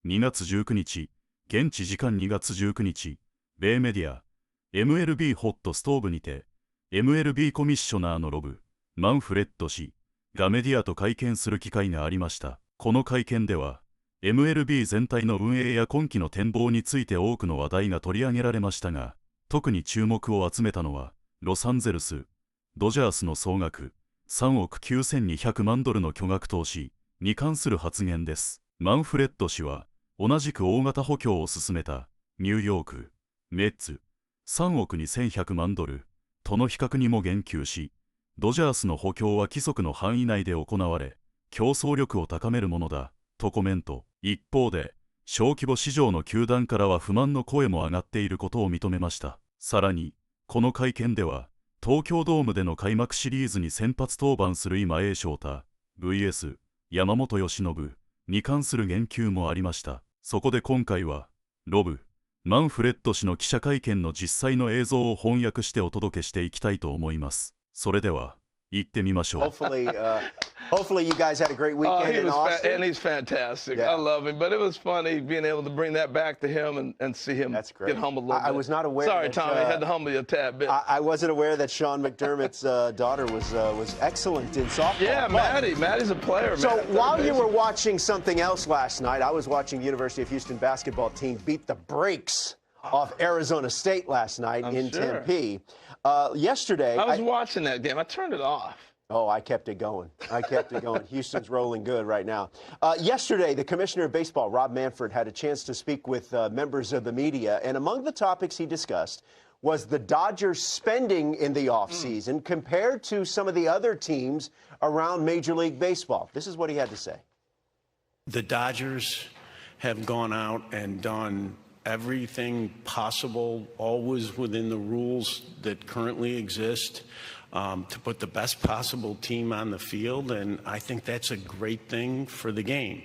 2月19日、現地時間2月19日、米メディア、MLB ホットストーブにて、MLB コミッショナーのロブ・マンフレッド氏がメディアと会見する機会がありました。この会見では、MLB 全体の運営や今季の展望について多くの話題が取り上げられましたが、特に注目を集めたのは、ロサンゼルス、ドジャースの総額3億9200万ドルの巨額投資に関する発言です。マンフレッド氏は、同じく大型補強を進めたニューヨーク、メッツ3億2100万ドルとの比較にも言及し、ドジャースの補強は規則の範囲内で行われ、競争力を高めるものだとコメント。一方で、小規模市場の球団からは不満の声も上がっていることを認めました。さらに、この会見では、東京ドームでの開幕シリーズに先発登板する今永昇太 vs 山本由伸に関する言及もありました。そこで今回は、ロブ・マンフレッド氏の記者会見の実際の映像を翻訳してお届けしていきたいと思います。それでは、行ってみましょう。Hopefully you guys had a great weekend in Austin. And he's fantastic. I love him. But it was funny being able to bring that back to him and see him get humbled a little bit. I was not aware. Sorry, Tommy, I had to humble you a tad bit. I wasn't aware that Sean McDermott's daughter was excellent in softball. Yeah, Maddie's a player. So while you were watching something else last night, I was watching the University of Houston basketball team beat the brakes off Arizona State last night in Tempe. Yesterday, I was watching that game. I turned it off. Oh, I kept it going. Houston's rolling good right now. Yesterday, the commissioner of baseball, Rob Manfred, had a chance to speak with members of the media, and among the topics he discussed was the Dodgers' spending in the offseason compared to some of the other teams around Major League Baseball. This is what he had to say. The Dodgers have gone out and done everything possible, always within the rules that currently exist, to put the best possible team on the field, and I think that's a great thing for the game.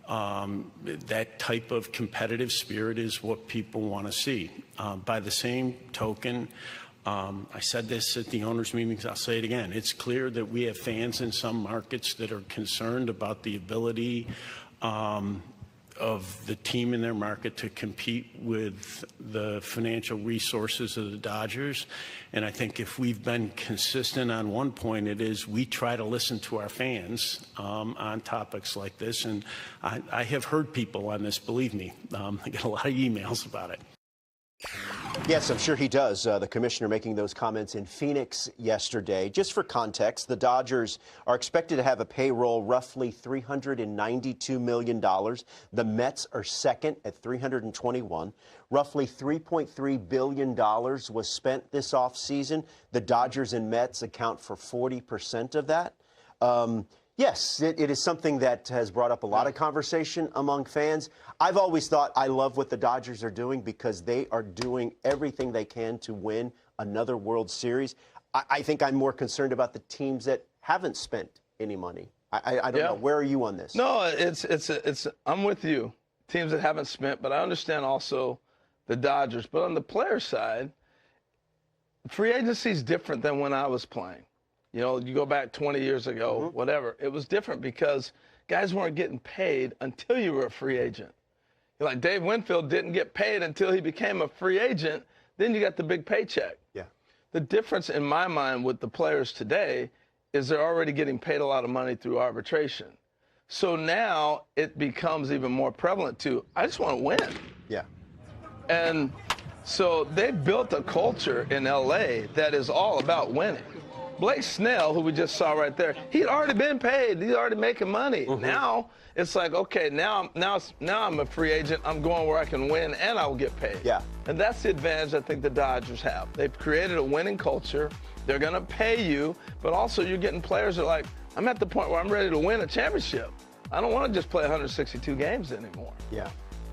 That type of competitive spirit is what people want to see. By the same token, I said this at the owners' meetings, I'll say it again. It's clear that we have fans in some markets that are concerned about the ability of the team in their market to compete with the financial resources of the Dodgers. And I think if we've been consistent on one point, it is we try to listen to our fans on topics like this. And I have heard people on this, believe me. I get a lot of emails about it. Yes, I'm sure he does. The commissioner making those comments in Phoenix yesterday. Just for context, the Dodgers are expected to have a payroll roughly $392 million. The Mets are second at $321. Roughly $3.3 billion was spent this offseason. The Dodgers and Mets account for 40% of that. Yes, it is something that has brought up a lot of conversation among fans. I've always thought I love what the Dodgers are doing because they are doing everything they can to win another World Series. I think I'm more concerned about the teams that haven't spent any money. I don't know. Where are you on this? No, I'm with you. Teams that haven't spent, but I understand also the Dodgers. But on the player side, free agency is different than when I was playing. You know, you go back 20 years ago, whatever. It was different because guys weren't getting paid until you were a free agent. Like Dave Winfield didn't get paid until he became a free agent. Then you got the big paycheck. Yeah. The difference in my mind with the players today is they're already getting paid a lot of money through arbitration. So now it becomes even more prevalent to, I just want to win. Yeah. And so they built a culture in L.A. that is all about winning. Blake Snell, who we just saw right there, he'd already been paid. He's already making money. Now it's like, okay, now I'm a free agent. I'm going where I can win and I will get paid. Yeah. And that's the advantage I think the Dodgers have. They've created a winning culture. They're going to pay you, but also you're getting players that are like, I'm at the point where I'm ready to win a championship. I don't want to just play 162 games anymore. Yeah.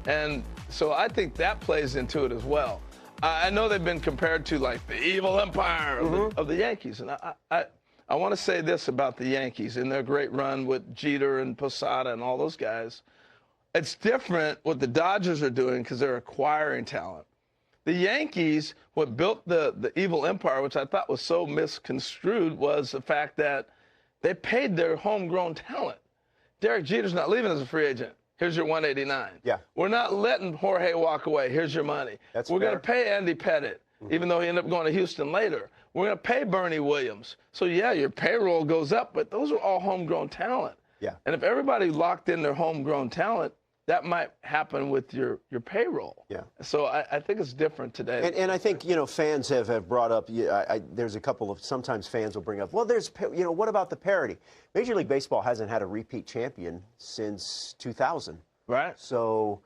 And so I think that plays into it as well. I know they've been compared to like the evil empire of the Yankees. And I want to say this about the Yankees in their great run with Jeter and Posada and all those guys. It's different what the Dodgers are doing because they're acquiring talent. The Yankees, what built the evil empire, which I thought was so misconstrued, was the fact that they paid their homegrown talent. Derek Jeter's not leaving as a free agent. Here's your 189. Yeah. We're not letting Jorge walk away. Here's your money. We're going to pay Andy Pettit, even though he ended up going to Houston later. We're going to pay Bernie Williams. So, yeah, your payroll goes up, but those are all homegrown talent. Yeah. And if everybody locked in their homegrown talent, that might happen with your payroll. Yeah. So I think it's different today. And I think, fans have brought up, there's a couple of, sometimes fans will bring up, well, there's, what about the parity? Major League Baseball hasn't had a repeat champion since 2000. Right. So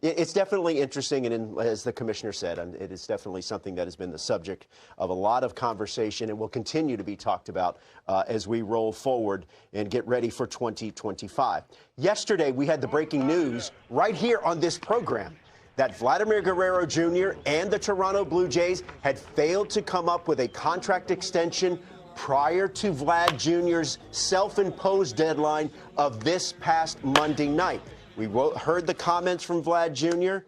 it's definitely interesting, and as the commissioner said, it is definitely something that has been the subject of a lot of conversation and will continue to be talked about as we roll forward and get ready for 2025. Yesterday, we had the breaking news right here on this program that Vladimir Guerrero Jr. and the Toronto Blue Jays had failed to come up with a contract extension prior to Vlad Jr.'s self-imposed deadline of this past Monday night. We heard the comments from Vlad Jr.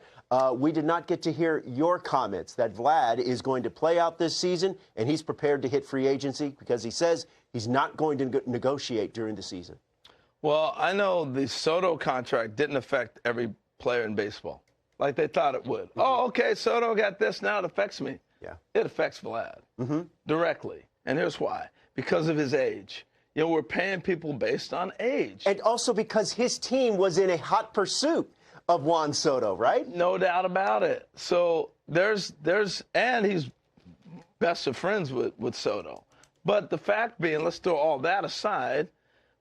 We did not get to hear your comments that Vlad is going to play out this season and he's prepared to hit free agency because he says he's not going to negotiate during the season. Well, I know the Soto contract didn't affect every player in baseball like they thought it would. Oh, okay, Soto got this, now it affects me. Yeah. It affects Vlad directly. And here's why. Because of his age. We're paying people based on age. And also because his team was in a hot pursuit of Juan Soto, right? No doubt about it. So and he's best of friends with Soto. But the fact being, let's throw all that aside,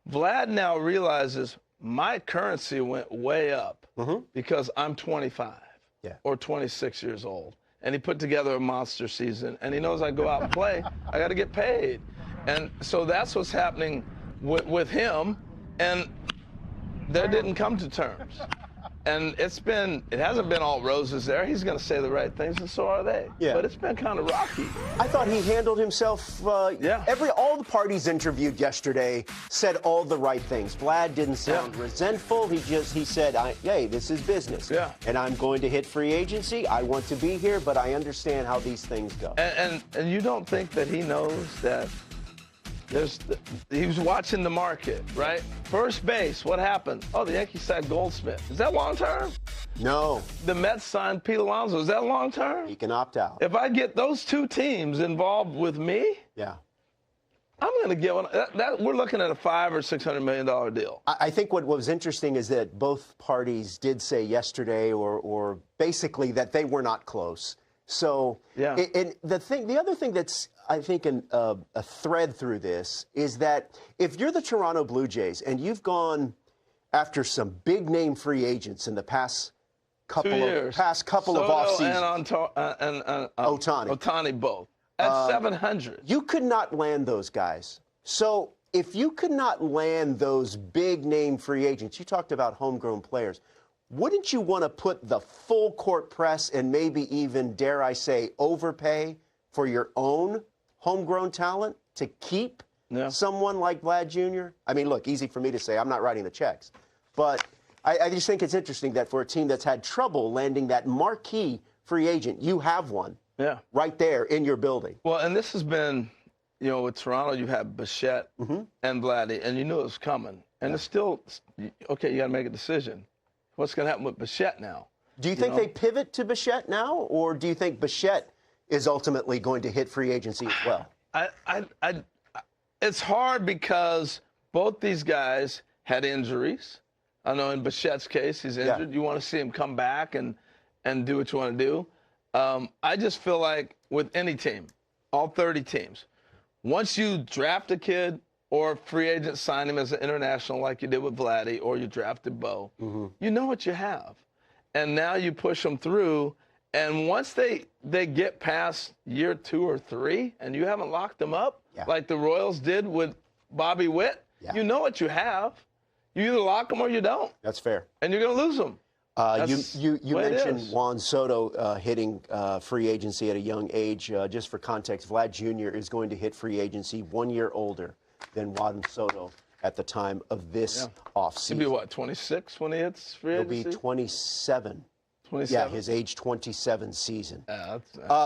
Vlad now realizes my currency went way up because I'm 25 or 26 years old. And he put together a monster season, and he knows I go out and play, I got to get paid. And so that's what's happening with him, and they didn't come to terms. And it hasn't been all roses there. He's going to say the right things, and so are they. Yeah. But it's been kind of rocky. I thought he handled himself. All the parties interviewed yesterday said all the right things. Vlad didn't sound resentful. He said, hey, this is business. Yeah. And I'm going to hit free agency. I want to be here, but I understand how these things go. And you don't think that he knows that he was watching the market, right? First base, what happened? Oh, the Yankees signed Goldsmith. Is that long term? No. The Mets signed Pete Alonso. Is that long term? He can opt out. If I get those two teams involved with me, I'm going to get one. We're looking at a $500 or $600 million deal. I think what was interesting is that both parties did say yesterday, or basically that they were not close. So, and the other thing that's, I think, a thread through this is that if you're the Toronto Blue Jays and you've gone after some big name free agents in the past couple of off seasons, and Ohtani both at 700, you could not land those guys. So if you could not land those big name free agents, you talked about homegrown players. Wouldn't you want to put the full court press and maybe even, dare I say, overpay for your own homegrown talent to keep someone like Vlad Jr.? I mean, look, easy for me to say. I'm not writing the checks. But I just think it's interesting that for a team that's had trouble landing that marquee free agent, you have one right there in your building. Well, and this has been, with Toronto, you have Bichette and Vladdy, and you knew it was coming. And it's still, okay, you got to make a decision. What's going to happen with Bichette now? Do you think they pivot to Bichette now, or do you think Bichette is ultimately going to hit free agency as well? It's hard because both these guys had injuries. I know in Bichette's case, he's injured. You want to see him come back and do what you want to do. I just feel like with any team, all 30 teams, once you draft a kid or free agent sign him as an international like you did with Vladdy, or you drafted Bo, you know what you have. And now you push them through, and once they get past year 2 or 3 and you haven't locked them up, like the Royals did with Bobby Witt, you know what you have. You either lock them or you don't. That's fair. And you're going to lose them. You mentioned Juan Soto hitting free agency at a young age. Just for context, Vlad Jr. is going to hit free agency 1 year older than Juan Soto at the time of this offseason. He'll be, what, 26 when he hits free agency? He'll be 27. 27? Yeah, his age 27 season. Yeah,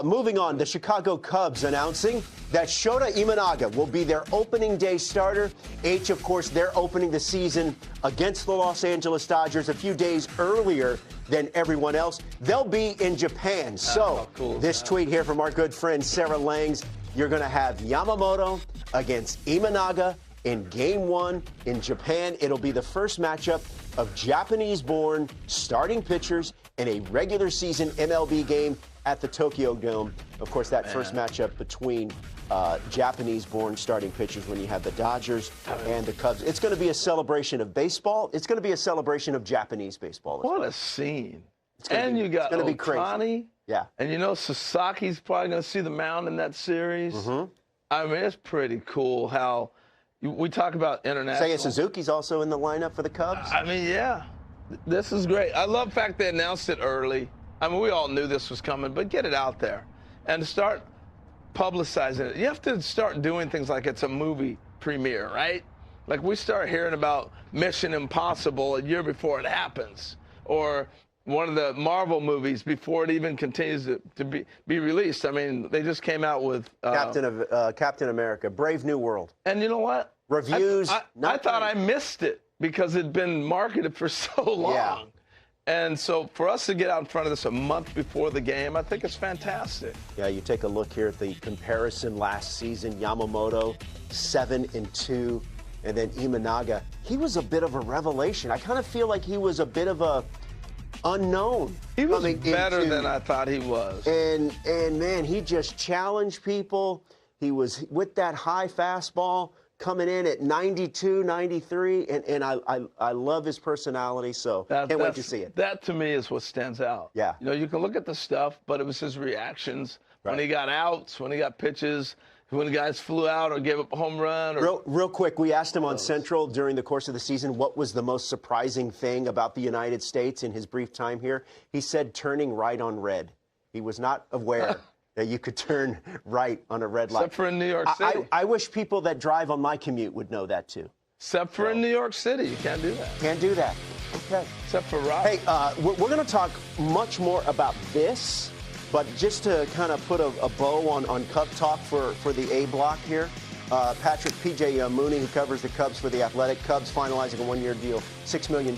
Moving on, the Chicago Cubs announcing that Shota Imanaga will be their opening day starter. H, of course, they're opening the season against the Los Angeles Dodgers a few days earlier than everyone else. They'll be in Japan. So cool this tweet here from our good friend Sarah Langs, you're going to have Yamamoto against Imanaga in Game 1 in Japan. It'll be the first matchup of Japanese-born starting pitchers in a regular season MLB game at the Tokyo Dome. Of course, that first matchup between Japanese-born starting pitchers when you have the Dodgers and the Cubs. It's going to be a celebration of baseball. It's going to be a celebration of Japanese baseball. What a scene. And you got Ohtani. Yeah. And you know Sasaki's probably going to see the mound in that series. I mean, it's pretty cool how we talk about international. Seiya Suzuki's also in the lineup for the Cubs. I mean, yeah. This is great. I love the fact they announced it early. I mean, we all knew this was coming, but get it out there and to start publicizing it. You have to start doing things like it's a movie premiere, right? Like we start hearing about Mission Impossible a year before it happens, or one of the Marvel movies before it even continues to be released. I mean, they just came out with Captain America, Brave New World. And you know what? Reviews. I thought I missed it because it'd been marketed for so long. Yeah. And so for us to get out in front of this a month before the game, I think it's fantastic. Yeah, you take a look here at the comparison last season. Yamamoto, 7-2, and then Imanaga. He was a bit of a revelation. I kind of feel like he was a bit of a unknown. He was better than I thought he was. And man, he just challenged people. He was with that high fastball coming in at 92, 93, and I love his personality, so can't wait to see it. That, to me, is what stands out. Yeah. You know, you can look at the stuff, but it was his reactions when he got outs, when he got pitches, when guys flew out or gave up a home run. Or real quick, we asked him on Central during the course of the season what was the most surprising thing about the United States in his brief time here. He said turning right on red. He was not aware that you could turn right on a red light. Except for in New York City. I wish people that drive on my commute would know that, too. Except for in New York City. You can't do that. Can't do that. Okay. Except for Rob. Hey, we're going to talk much more about this, but just to kind of put a bow on Cub talk for the A block here, Patrick P.J. Mooney, who covers the Cubs for The Athletic, Cubs finalizing a one-year deal, $6 million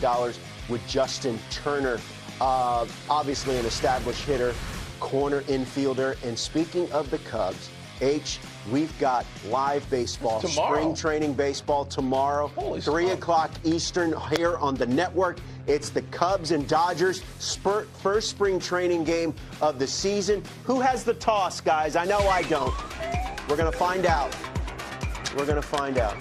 with Justin Turner, obviously an established hitter, corner infielder. And speaking of the Cubs, H, we've got live baseball, spring training baseball tomorrow, 3 o'clock Eastern here on the network. It's the Cubs and Dodgers first spring training game of the season. Who has the toss, guys? I know I don't. We're going to find out. We're going to find out.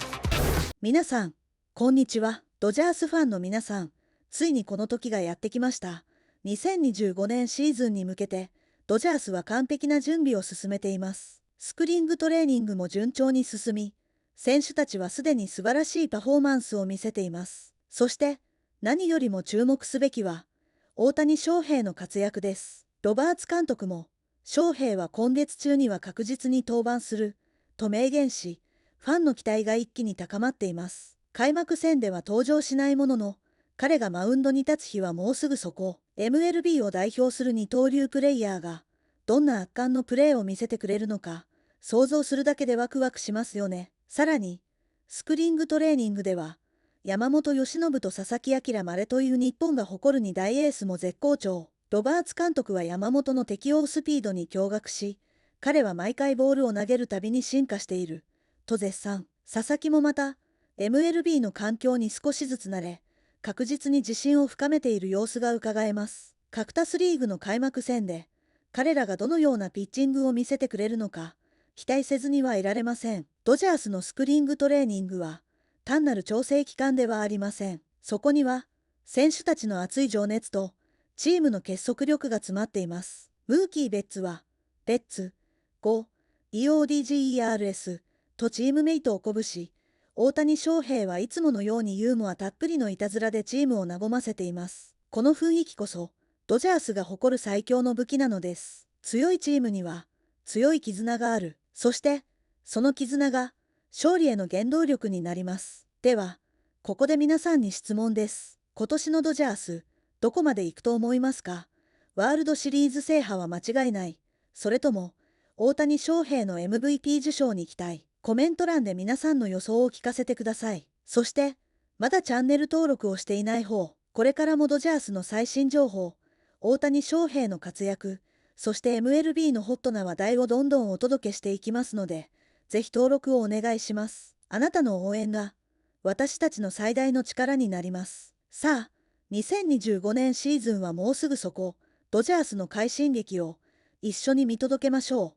皆さん、こんにちは。ドジャースファンの皆さん、ついにこの時がやってきました。2025年シーズンに向けて、ドジャースは完璧な準備を進めています。スプリングトレーニングも順調に進み、選手たちはすでに素晴らしいパフォーマンスを見せています。そして、何よりも注目すべきは、大谷翔平の活躍です。ロバーツ監督も、翔平は今月中には確実に登板する、と明言し、ファンの期待が一気に高まっています。開幕戦では登場しないものの、彼がマウンドに立つ日はもうすぐそこ。MLB を代表する二刀流プレイヤーが、どんな圧巻のプレーを見せてくれるのか、想像するだけでワクワクしますよね。さらに、スプリングトレーニングでは、山本由伸と佐々木朗まれという日本が誇る二大エースも絶好調。ロバーツ監督は山本の適応スピードに驚愕し、彼は毎回ボールを投げるたびに進化している、と絶賛。佐々木もまた、MLB の環境に少しずつ慣れ、確実に自信を深めている様子がうかがえます。カクタスリーグの開幕戦で、彼らがどのようなピッチングを見せてくれるのか、期待せずにはいられません。ドジャースのスプリングトレーニングは、単なる調整期間ではありません。そこには、選手たちの熱い情熱と、チームの結束力が詰まっています。ムーキー・ベッツは、レッツ、EODGERS とチームメイトを鼓舞し、大谷翔平はいつものようにユーモアたっぷりのいたずらでチームを和ませています。この雰囲気こそ、ドジャースが誇る最強の武器なのです。強いチームには、強い絆がある。そして、その絆が、勝利への原動力になります。では、ここで皆さんに質問です。今年のドジャース、どこまで行くと思いますか？ワールドシリーズ制覇は間違いない。それとも、大谷翔平の MVP 受賞に期待。コメント欄で皆さんの予想を聞かせてください。そして、まだチャンネル登録をしていない方、これからもドジャースの最新情報、大谷翔平の活躍、そして MLB のホットな話題をどんどんお届けしていきますので、ぜひ登録をお願いします。あなたの応援が、私たちの最大の力になります。さあ、2025年シーズンはもうすぐそこ、ドジャースの快進撃を一緒に見届けましょう。